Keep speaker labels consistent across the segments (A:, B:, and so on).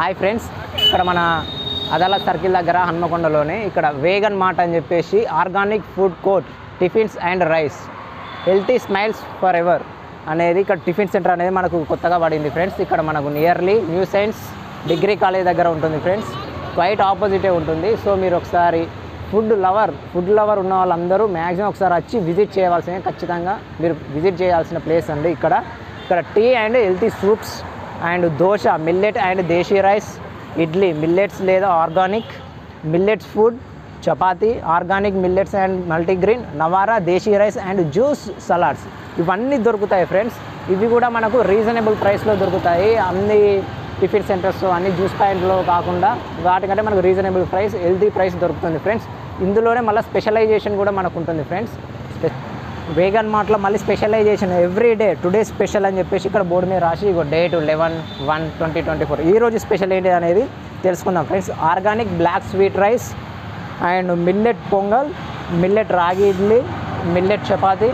A: Hi friends, ఇక్కడ మన Adalat circle దగ్గర హన్మకొండలోనే ఇక్కడ వేగన్ మార్ట్ అని చెప్పేసి organic food court tiffins and rice healthy smiles for ever అనేది ఇక్కడ టిఫిన్ సెంటర్ అనేది మనకు కొత్తగా పడింది ఫ్రెండ్స్. ఇక్కడ మనకు nearly new science degree college దగ్గర ఉంటుంది ఫ్రెండ్స్. క్వైట్ ఆపోజిటే ఉంటుంది. సో మీరు ఒకసారి ఫుడ్ లవర్ ఉన్న వాళ్ళందరూ మ్యాక్సిమం ఒకసారి వచ్చి విజిట్ చేయవలసిందే. ఖచ్చితంగా మీరు విజిట్ చేయాల్సిన ప్లేస్ అండి. ఇక్కడ tea and healthy soups and dosa, millet and desi rice, idli millets లేదా organic millets food, chapati, organic millets and multigrain, Navara, desi rice and juice, salads ఇవన్నీ దొరుకుతాయి ఫ్రెండ్స్. ఇవి కూడా మనకు రీజనబుల్ ప్రైస్లో దొరుకుతాయి. అన్ని టిఫిన్ సెంటర్స్ అన్ని జ్యూస్ పాయింట్లో కాకుండా వాటికంటే మనకు రీజనబుల్ ప్రైస్, హెల్తీ ప్రైస్ దొరుకుతుంది ఫ్రెండ్స్. ఇందులోనే మళ్ళీ స్పెషలైజేషన్ కూడా మనకు ఉంటుంది ఫ్రెండ్స్. వేగన్ మార్ట్లో మళ్ళీ specialisation every day today special అని చెప్పేసి ఇక్కడ బోర్డు మీద రాసి డేట్ 11/1/2024 ఈరోజు స్పెషల్ ఏంటి అనేది తెలుసుకుందాం friends. Organic black sweet rice and millet pongal, millet ragi idli, millet chapati,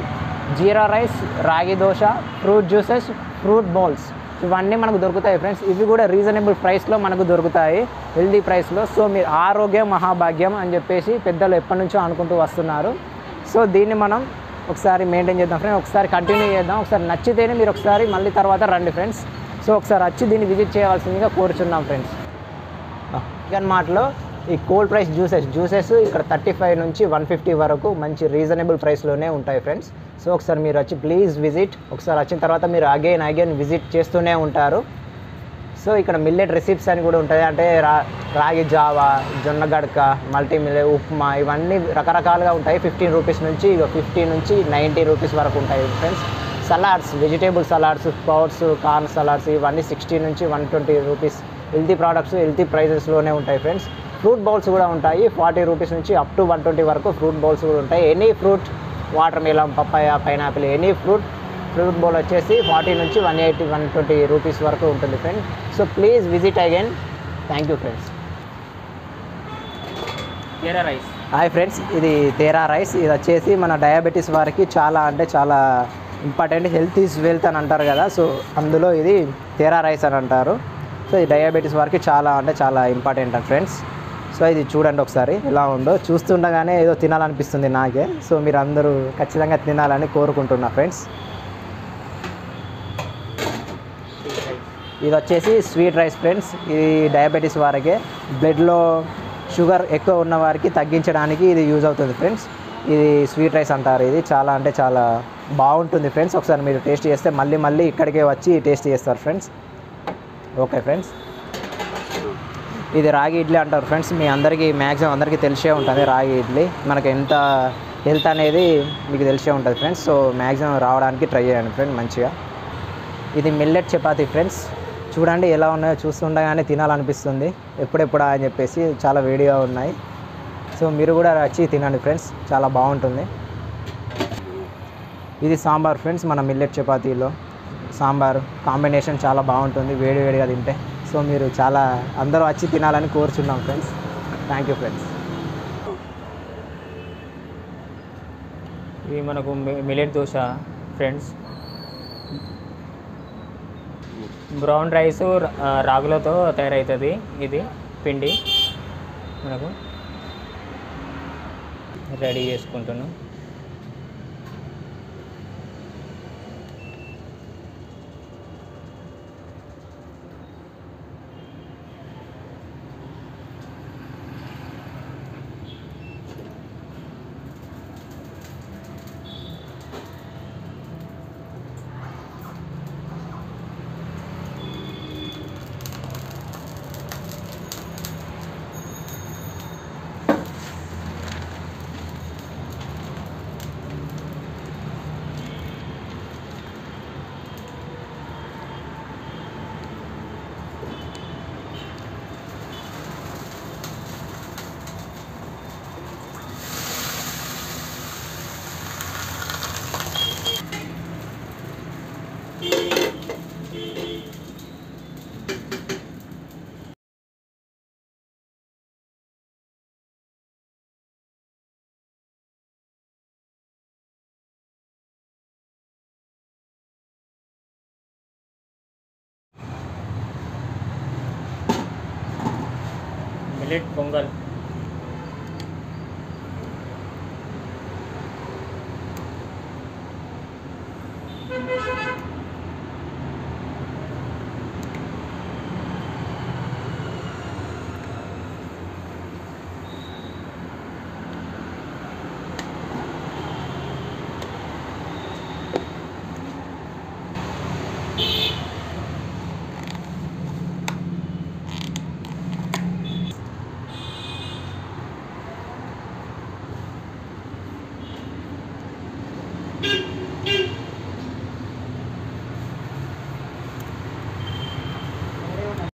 A: jeera rice, ragi dosa, fruit juices, fruit bowls ఇవన్నీ మనకు దొరుకుతాయి ఫ్రెండ్స్. ఇవి కూడా రీజనబుల్ ప్రైస్లో మనకు దొరుకుతాయి, హెల్దీ ప్రైస్లో. సో మీరు ఆరోగ్యం మహాభాగ్యం అని చెప్పేసి పెద్దలు ఎప్పటి నుంచో అనుకుంటూ వస్తున్నారు. సో దీన్ని మనం ఒకసారి మెయింటైన్ చేద్దాం ఫ్రెండ్స్. ఒకసారి కంటిన్యూ చేద్దాం. ఒకసారి నచ్చితేనే మీరు ఒకసారి మళ్ళీ తర్వాత రండి ఫ్రెండ్స్. సో ఒకసారి వచ్చి దీన్ని విజిట్ చేయవలసిందిగా కోరుచున్నాం ఫ్రెండ్స్. వేగన్ మార్ట్లో ఈ కోల్డ్ ప్రైస్ జ్యూసెస్ ఇక్కడ 35 నుంచి 150 వరకు మంచి రీజనబుల్ ప్రైస్లోనే ఉంటాయి ఫ్రెండ్స్. సో ఒకసారి మీరు వచ్చి ప్లీజ్ విజిట్. ఒకసారి వచ్చిన తర్వాత మీరు అగైన్ విజిట్ చేస్తూనే ఉంటారు. సో ఇక్కడ మిల్లెట్ రెసిప్స్ అని కూడా ఉంటుంది. అంటే రాగి జావా, జొన్న గడక, మల్టీ మిల్లెట్, ఉప్మా ఇవన్నీ రకరకాలుగా ఉంటాయి. 15 రూపీస్ నుంచి 50 నుంచి 90 రూపీస్ వరకు ఉంటాయి friends. Salads, vegetable salads, sprouts, corn salads ఇవన్నీ 60 నుంచి 120 రూపీస్. హెల్తీ ప్రోడక్ట్స్ హెల్తీ ప్రైజెస్లోనే ఉంటాయి ఫ్రెండ్స్. ఫ్రూట్ బౌల్స్ కూడా ఉంటాయి. 40 రూపీస్ నుంచి అప్ టు 120 వరకు ఫ్రూట్ బౌల్స్ కూడా ఉంటాయి. Any fruit, watermelon, papaya, pineapple, any fruit bowl వచ్చేసి 40 నుంచి 180, 120 రూపీస్ వరకు ఉంటుంది friends. So please visit again. Thank you friends.
B: తేరా రైస్.
A: హాయ్ ఫ్రెండ్స్, ఇది తేరా రైస్. ఇది వచ్చేసి మన డయాబెటీస్ వారికి చాలా ఇంపార్టెంట్. హెల్త్ ఈజ్ వెల్త్ అని అంటారు కదా. సో అందులో ఇది తేరా రైస్ అని అంటారు. సో ఇది డయాబెటీస్ వారికి చాలా ఇంపార్టెంట్ ఫ్రెండ్స్. సో ఇది చూడండి ఒకసారి ఎలా ఉందో. చూస్తుండగానే ఏదో తినాలనిపిస్తుంది నాకే. సో మీరు అందరూ ఖచ్చితంగా తినాలని కోరుకుంటున్నా ఫ్రెండ్స్. ఇది వచ్చేసి స్వీట్ రైస్ ఫ్రెండ్స్. ఇది డయాబెటీస్ వారికి, బ్లడ్లో షుగర్ ఎక్కువ ఉన్న వారికి తగ్గించడానికి ఇది యూజ్ అవుతుంది ఫ్రెండ్స్. ఇది స్వీట్ రైస్ అంటారు. ఇది చాలా బాగుంటుంది ఫ్రెండ్స్. ఒకసారి మీరు టేస్ట్ చేస్తే మళ్ళీ ఇక్కడికే వచ్చి టేస్ట్ చేస్తారు ఫ్రెండ్స్. Okay friends. ఇది రాగి ఇడ్లీ అంటారు ఫ్రెండ్స్. మీ మ్యాక్సిమం అందరికీ తెలిసే ఉంటుంది రాగి ఇడ్లీ. మనకు ఎంత హెల్త్ అనేది మీకు తెలిసే ఉంటుంది ఫ్రెండ్స్. సో మ్యాక్సిమం రావడానికి ట్రై చేయండి ఫ్రెండ్స్ మంచిగా. ఇది మిల్లెట్ చపాతీ ఫ్రెండ్స్. చూడండి ఎలా ఉన్నాయో. చూస్తుండగానే తినాలనిపిస్తుంది. ఎప్పుడెప్పుడా అని చెప్పేసి చాలా వేడిగా ఉన్నాయి. సో మీరు కూడా వచ్చి తినండి ఫ్రెండ్స్, చాలా బాగుంటుంది. ఇది సాంబార్ ఫ్రెండ్స్. మన మిల్లెట్ చపాతీలో సాంబార్ కాంబినేషన్ చాలా బాగుంటుంది వేడిగా తింటే. సో మీరు అందరూ వచ్చి తినాలని కోరుచున్నాం ఫ్రెండ్స్. Thank you friends.
B: ఇది మనకు millet dosa friends. Brown rice రాగులతో తయారవుతుంది. ఇది పిండి మనకు రెడీ చేసుకుంటున్నాం. మిల్లెట్ పొంగల్